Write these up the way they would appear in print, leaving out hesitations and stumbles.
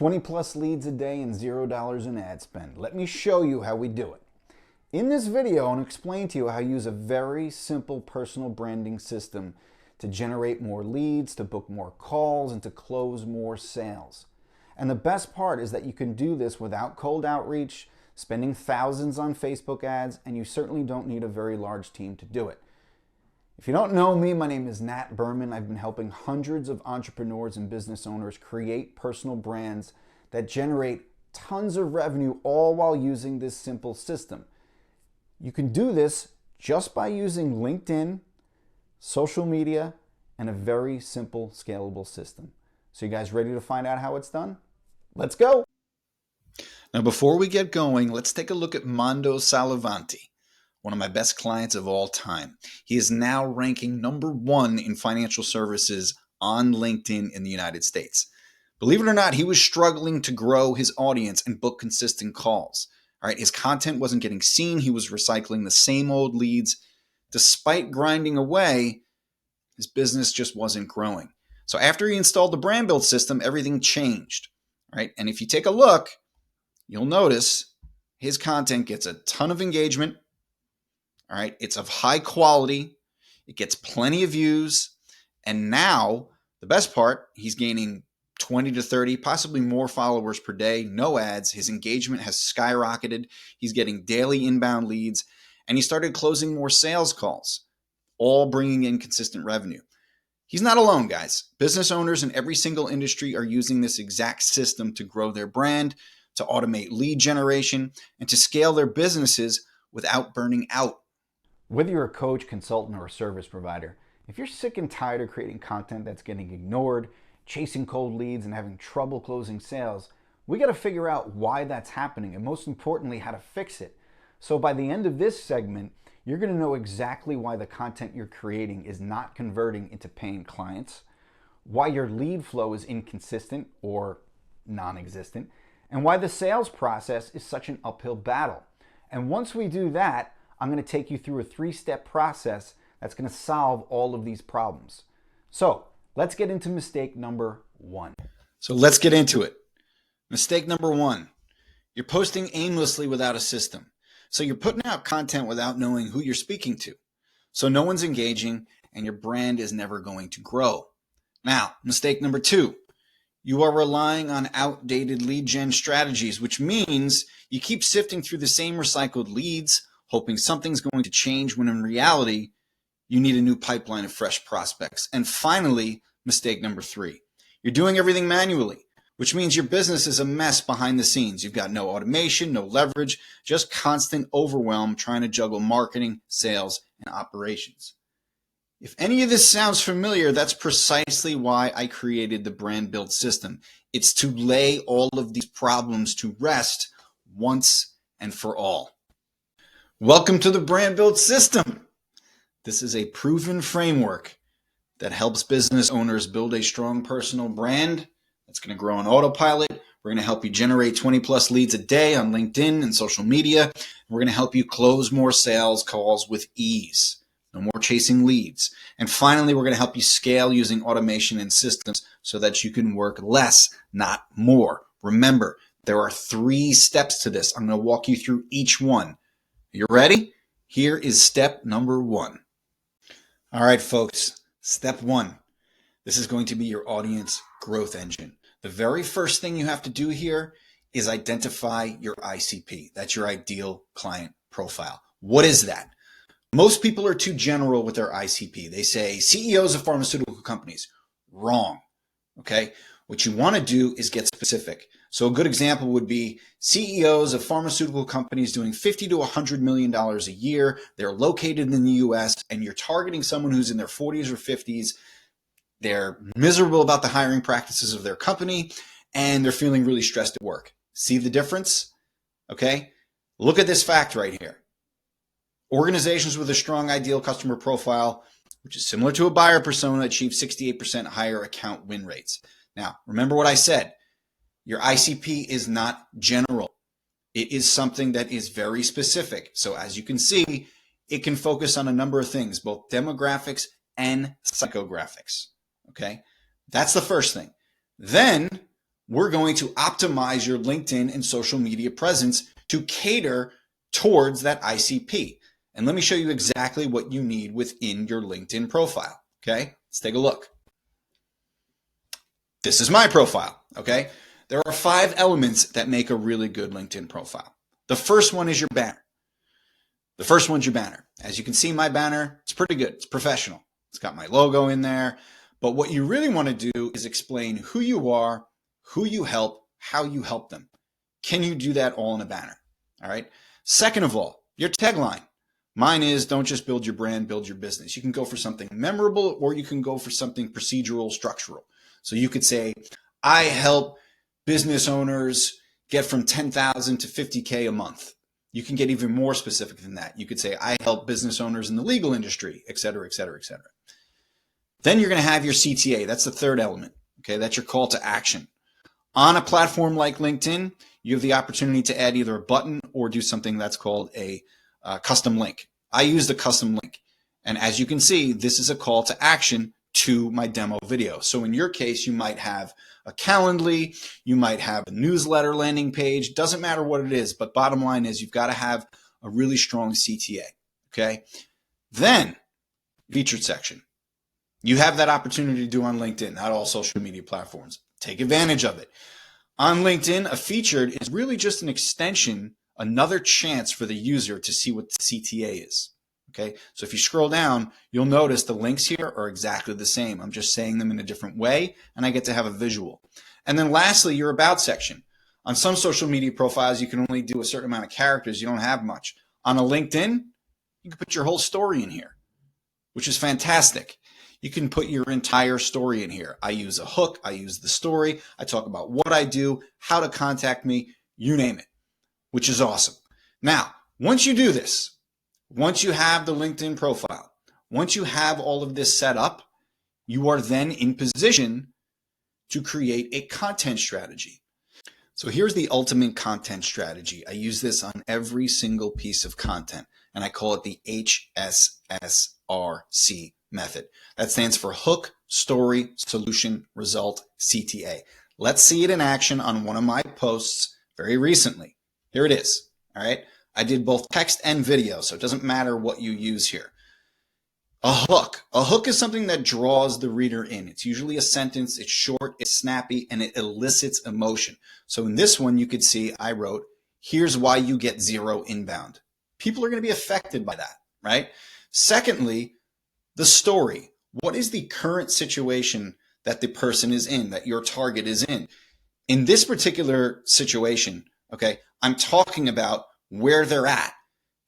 20 plus leads a day and $0 in ad spend. Let me show you how we do it. In this video, I'll explain to you how to use a very simple personal branding system to generate more leads, to book more calls, and to close more sales. And the best part is that you can do this without cold outreach, spending thousands on Facebook ads, and you certainly don't need a very large team to do it. If you don't know me, my name is Nat Berman. I've been helping hundreds of entrepreneurs and business owners create personal brands that generate tons of revenue, all while using this simple system. You can do this just by using LinkedIn, social media, and a very simple, scalable system. So you guys ready to find out how it's done? Let's go. Now, before we get going, let's take a look at Mondo Salavanti, one of my best clients of all time. He is now ranking #1 in financial services on LinkedIn in the United States. Believe it or not, he was struggling to grow his audience and book consistent calls. All right, his content wasn't getting seen. He was recycling the same old leads. Despite grinding away, his business just wasn't growing. So after he installed the brand build system, everything changed. Right? And if you take a look, you'll notice his content gets a ton of engagement. All right, it's of high quality. It gets plenty of views. And now, the best part, he's gaining 20 to 30, possibly more followers per day, no ads. His engagement has skyrocketed. He's getting daily inbound leads. And he started closing more sales calls, all bringing in consistent revenue. He's not alone, guys. Business owners in every single industry are using this exact system to grow their brand, to automate lead generation, and to scale their businesses without burning out. Whether you're a coach, consultant, or a service provider, if you're sick and tired of creating content that's getting ignored, chasing cold leads, and having trouble closing sales, we got to figure out why that's happening and, most importantly, how to fix it. So by the end of this segment, you're going to know exactly why the content you're creating is not converting into paying clients, why your lead flow is inconsistent or non-existent, and why the sales process is such an uphill battle. And once we do that, I'm going to take you through a 3-step process that's going to solve all of these problems. So let's get into mistake number 1. So let's get into it. Mistake number 1, you're posting aimlessly without a system. So you're putting out content without knowing who you're speaking to. So no one's engaging and your brand is never going to grow. Now, mistake number 2, you are relying on outdated lead gen strategies, which means you keep sifting through the same recycled leads, hoping something's going to change when in reality, you need a new pipeline of fresh prospects. And finally, mistake number 3, you're doing everything manually, which means your business is a mess behind the scenes. You've got no automation, no leverage, just constant overwhelm trying to juggle marketing, sales, and operations. If any of this sounds familiar, that's precisely why I created the brand build system. It's to lay all of these problems to rest once and for all. Welcome to the brand build system. This is a proven framework that helps business owners build a strong personal brand that's going to grow on autopilot. We're going to help you generate 20 plus leads a day on LinkedIn and social media. We're going to help you close more sales calls with ease. No more chasing leads. And finally, we're going to help you scale using automation and systems so that you can work less, not more. Remember, there are 3 steps to this. I'm going to walk you through each one. You ready? Here is step number 1. All right, folks. Step 1. This is going to be your audience growth engine. The very first thing you have to do here is identify your ICP. That's your ideal client profile. What is that? Most people are too general with their ICP. They say CEOs of pharmaceutical companies. Wrong. Okay? What you want to do is get specific. So a good example would be CEOs of pharmaceutical companies doing $50 to $100 million a year. They're located in the US, and you're targeting someone who's in their 40s or 50s. They're miserable about the hiring practices of their company, and they're feeling really stressed at work. See the difference? Okay? Look at this fact right here. Organizations with a strong ideal customer profile, which is similar to a buyer persona, achieve 68% higher account win rates. Now, remember what I said. Your ICP is not general. It is something that is very specific. So as you can see, it can focus on a number of things, both demographics and psychographics. Okay, that's the first thing. Then we're going to optimize your LinkedIn and social media presence to cater towards that ICP. And let me show you exactly what you need within your LinkedIn profile. Okay, let's take a look. This is my profile. Okay, there are 5 elements that make a really good LinkedIn profile. The first one is your banner. The first one's your banner. As you can see, my banner, it's pretty good. It's professional. It's got my logo in there. But what you really want to do is explain who you are, who you help, how you help them. Can you do that all in a banner? All right. Second of all, your tagline. Mine is, don't just build your brand, build your business. You can go for something memorable, or you can go for something procedural, structural. So you could say, I help business owners get from 10,000 to 50K a month. You can get even more specific than that. You could say, I help business owners in the legal industry, et cetera, et cetera, et cetera. Then you're going to have your CTA. That's the third element. Okay, that's your call to action. On a platform like LinkedIn, you have the opportunity to add either a button or do something that's called a custom link. I use the custom link. And as you can see, this is a call to action to my demo video. So in your case, you might have a Calendly, you might have a newsletter landing page, doesn't matter what it is, but bottom line is you've got to have a really strong CTA, okay? Then, featured section. You have that opportunity to do on LinkedIn, not all social media platforms. Take advantage of it. On LinkedIn, a featured is really just an extension, another chance for the user to see what the CTA is. Okay, so if you scroll down, you'll notice the links here are exactly the same. I'm just saying them in a different way, and I get to have a visual. And then lastly, your about section. On some social media profiles, you can only do a certain amount of characters. You don't have much. On a LinkedIn, you can put your whole story in here, which is fantastic. You can put your entire story in here. I use a hook. I use the story. I talk about what I do, how to contact me, you name it, which is awesome. Now, once you do this, once you have the LinkedIn profile, once you have all of this set up, you are then in position to create a content strategy. So here's the ultimate content strategy. I use this on every single piece of content, and I call it the HSSRC method. That stands for Hook, Story, Solution, Result, CTA. Let's see it in action on one of my posts very recently. Here it is. All right. I did both text and video, so it doesn't matter what you use here. A hook. A hook is something that draws the reader in. It's usually a sentence. It's short, it's snappy, and it elicits emotion. So in this one, you could see I wrote, here's why you get 0 inbound. People are going to be affected by that, right? Secondly, the story. What is the current situation that the person is in, that your target is in? In this particular situation, okay, I'm talking about where they're at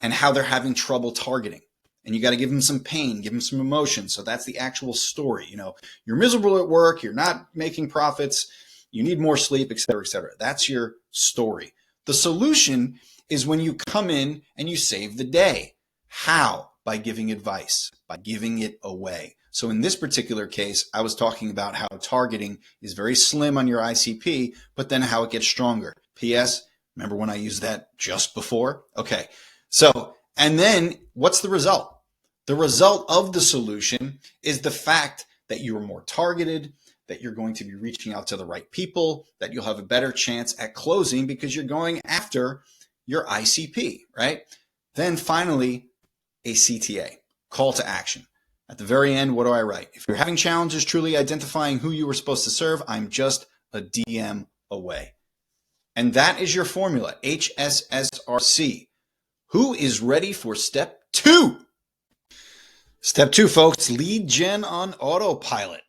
and how they're having trouble targeting. And you got to give them some pain, give them some emotion. So that's the actual story. You know, you're miserable at work, you're not making profits, you need more sleep, et cetera, et cetera. That's your story. The solution is when you come in and you save the day. How? By giving advice, by giving it away. So in this particular case, I was talking about how targeting is very slim on your ICP, but then how it gets stronger. P.S. Remember when I used that just before? Okay. So, and then what's the result? The result of the solution is the fact that you are more targeted, that you're going to be reaching out to the right people, that you'll have a better chance at closing because you're going after your ICP, right? Then finally, a CTA, call to action. At the very end, what do I write? If you're having challenges truly identifying who you were supposed to serve, I'm just a DM away. And that is your formula, HSSRC. Who is ready for step 2? Step 2, folks, lead gen on autopilot.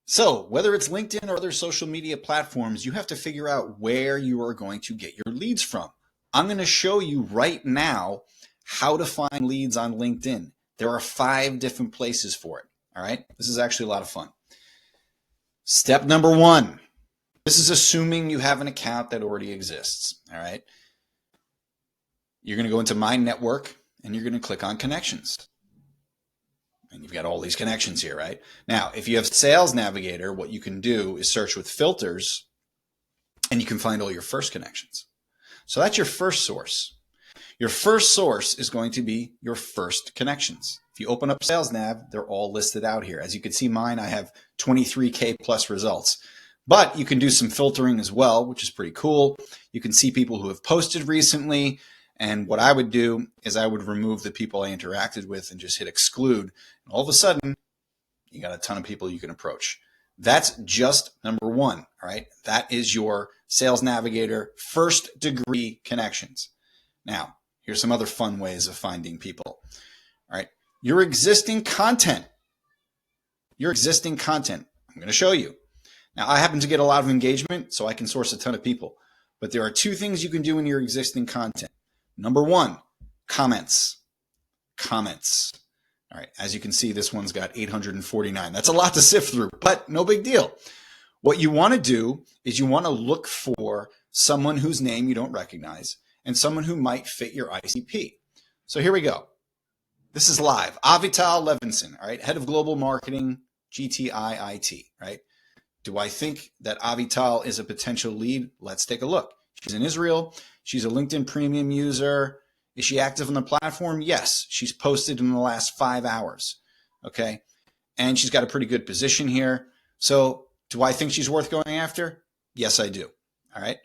So whether it's LinkedIn or other social media platforms, you have to figure out where you are going to get your leads from. I'm going to show you right now how to find leads on LinkedIn. There are 5 different places for it. All right. This is actually a lot of fun. Step number 1. This is assuming you have an account that already exists. All right. You're going to go into My Network and you're going to click on Connections. And you've got all these connections here, right? Now, if you have Sales Navigator, what you can do is search with filters and you can find all your first connections. So that's your first source. Your first source is going to be your first connections. If you open up Sales Nav, they're all listed out here. As you can see mine, I have 23K plus results. But you can do some filtering as well, which is pretty cool. You can see people who have posted recently. And what I would do is I would remove the people I interacted with and just hit exclude. And all of a sudden, you got a ton of people you can approach. That's just number one. All right. That is your Sales Navigator first degree connections. Now, here's some other fun ways of finding people. All right. Your existing content. I'm going to show you. Now, I happen to get a lot of engagement, so I can source a ton of people. But there are two things you can do in your existing content. Number one, comments. All right, as you can see, this one's got 849. That's a lot to sift through, but no big deal. What you want to do is you want to look for someone whose name you don't recognize and someone who might fit your ICP. So here we go. This is live. Avital Levinson, all right, head of global marketing, GTIIT, right? Do I think that Avital is a potential lead? Let's take a look. She's in Israel. She's a LinkedIn premium user. Is she active on the platform? Yes. She's posted in the last 5 hours. Okay. And she's got a pretty good position here. So do I think she's worth going after? Yes, I do. All right.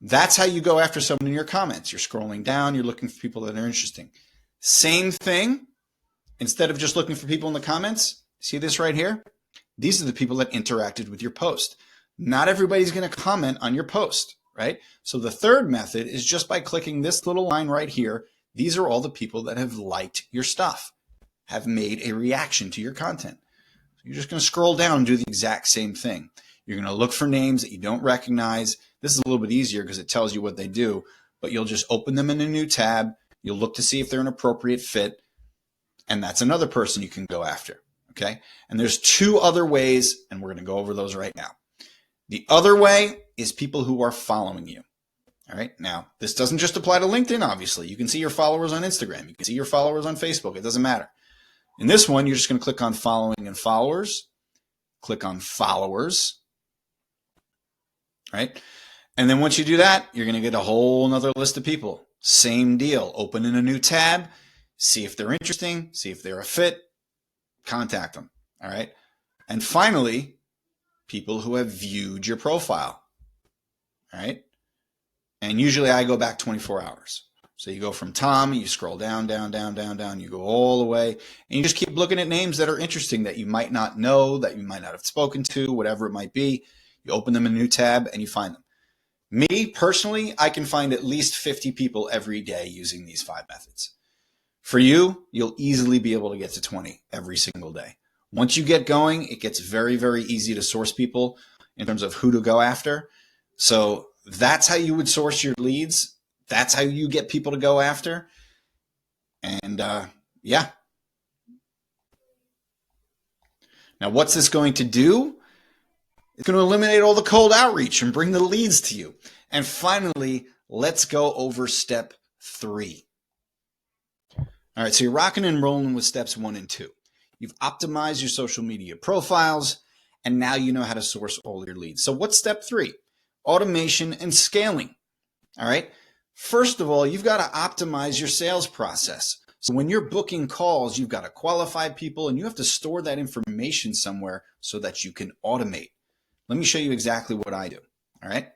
That's how you go after someone in your comments. You're scrolling down. You're looking for people that are interesting. Same thing. Instead of just looking for people in the comments, see this right here? These are the people that interacted with your post. Not everybody's going to comment on your post, right? So the third method is just by clicking this little line right here. These are all the people that have liked your stuff, have made a reaction to your content. So you're just going to scroll down and do the exact same thing. You're going to look for names that you don't recognize. This is a little bit easier because it tells you what they do, but you'll just open them in a new tab. You'll look to see if they're an appropriate fit, and that's another person you can go after. Okay. And there's two other ways, and we're going to go over those right now. The other way is people who are following you. All right. Now, this doesn't just apply to LinkedIn, obviously. You can see your followers on Instagram. You can see your followers on Facebook. It doesn't matter. In this one, you're just going to click on following and followers. Click on followers. Right. And then once you do that, you're going to get a whole nother list of people. Same deal. Open in a new tab. See if they're interesting. See if they're a fit. Contact them. All right. And finally, people who have viewed your profile. All right. And usually I go back 24 hours. So you go from Tom, you scroll down, you go all the way, and you just keep looking at names that are interesting that you might not know, that you might not have spoken to, whatever it might be. You open them in a new tab and you find them. Me, personally, I can find at least 50 people every day using these 5 methods. For you, you'll easily be able to get to 20 every single day. Once you get going, it gets very, very easy to source people in terms of who to go after. So that's how you would source your leads. That's how you get people to go after. And yeah. Now, what's this going to do? It's going to eliminate all the cold outreach and bring the leads to you. And finally, let's go over step 3. All right, so you're rocking and rolling with steps 1 and 2. You've optimized your social media profiles, and now you know how to source all your leads. So what's step 3? Automation and scaling. All right. First of all, you've got to optimize your sales process. So when you're booking calls, you've got to qualify people, and you have to store that information somewhere so that you can automate. Let me show you exactly what I do. All right.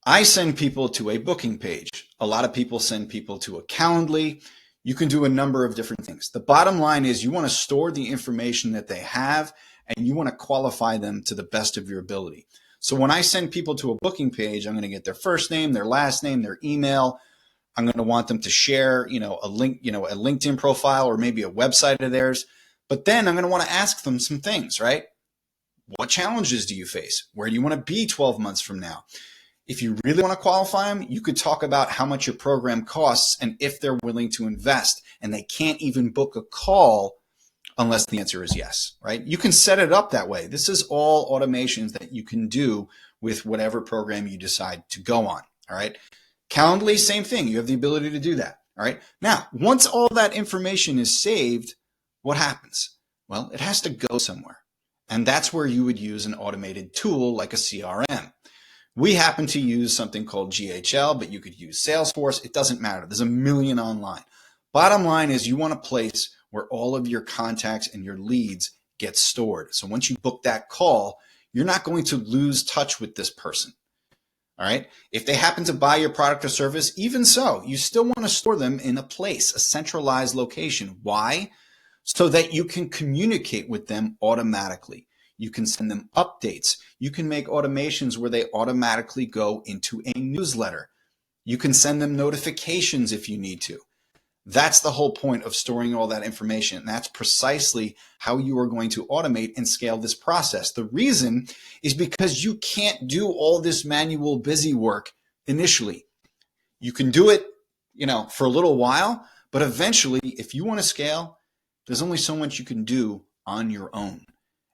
I send people to a booking page. A lot of people send people to a Calendly. You can do a number of different things. The bottom line is you want to store the information that they have, and you want to qualify them to the best of your ability. So when I send people to a booking page, I'm going to get their first name, their last name, their email. I'm going to want them to share, a link, a LinkedIn profile or maybe a website of theirs. But then I'm going to want to ask them some things, right? What challenges do you face? Where do you want to be 12 months from now? If you really want to qualify them, you could talk about how much your program costs and if they're willing to invest. And they can't even book a call unless the answer is yes, right? You can set it up that way. This is all automations that you can do with whatever program you decide to go on, all right? Calendly, same thing. You have the ability to do that, all right? Now, once all that information is saved, what happens? Well, it has to go somewhere. And that's where you would use an automated tool like a CRM. We happen to use something called GHL, but you could use Salesforce. It doesn't matter. There's a million online. Bottom line is you want a place where all of your contacts and your leads get stored. So once you book that call, you're not going to lose touch with this person. All right. If they happen to buy your product or service, even so, you still want to store them in a place, a centralized location. Why? So that you can communicate with them automatically. You can send them updates. You can make automations where they automatically go into a newsletter. You can send them notifications if you need to. That's the whole point of storing all that information. And that's precisely how you are going to automate and scale this process. The reason is because you can't do all this manual busy work initially. You can do it, for a little while, but eventually, if you want to scale, there's only so much you can do on your own.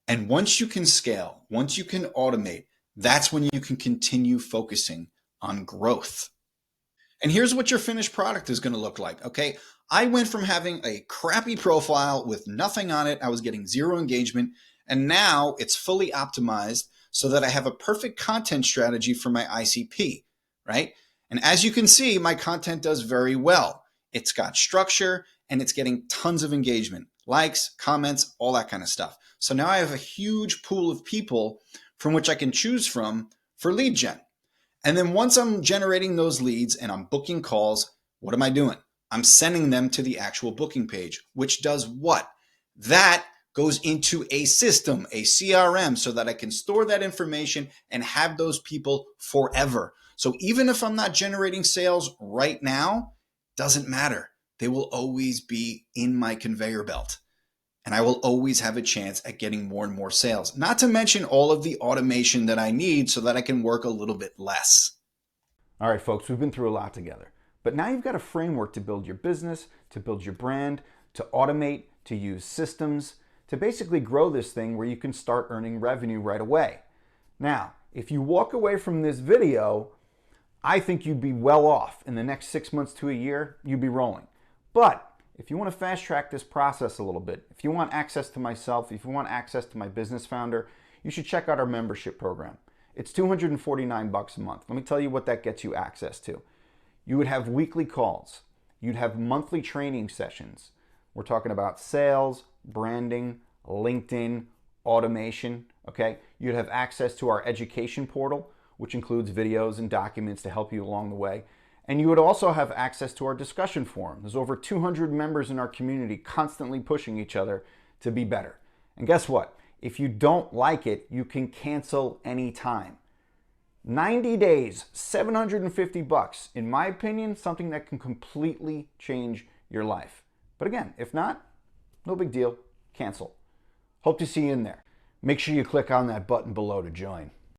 And once you can scale, once you can automate, that's when you can continue focusing on growth. And here's what your finished product is going to look like. Okay. I went from having a crappy profile with nothing on it. I was getting zero engagement. And now it's fully optimized so that I have a perfect content strategy for my ICP, right? And as you can see, my content does very well. It's got structure and it's getting tons of engagement, likes, comments, all that kind of stuff. So now I have a huge pool of people from which I can choose from for lead gen. And then once I'm generating those leads and I'm booking calls, what am I doing? I'm sending them to the actual booking page, which does what? That goes into a system, a CRM, so that I can store that information and have those people forever. So even if I'm not generating sales right now, doesn't matter. They will always be in my conveyor belt. And I will always have a chance at getting more and more sales. Not to mention all of the automation that I need so that I can work a little bit less. All right, folks, we've been through a lot together. But now you've got a framework to build your business, to build your brand, to automate, to use systems, to basically grow this thing where you can start earning revenue right away. Now, if you walk away from this video, I think you'd be well off. In the next 6 months to a year, you'd be rolling. But if you want to fast track this process a little bit, if you want access to myself, if you want access to my business founder, you should check out our membership program. It's $249 a month. Let me tell you what that gets you access to. You would have weekly calls. You'd have monthly training sessions. We're talking about sales, branding, LinkedIn, automation, okay? You'd have access to our education portal, which includes videos and documents to help you along the way. And you would also have access to our discussion forum. There's over 200 members in our community constantly pushing each other to be better. And guess what? If you don't like it, you can cancel anytime. 90 days, $750. In my opinion, something that can completely change your life. But again, if not, no big deal. Cancel. Hope to see you in there. Make sure you click on that button below to join.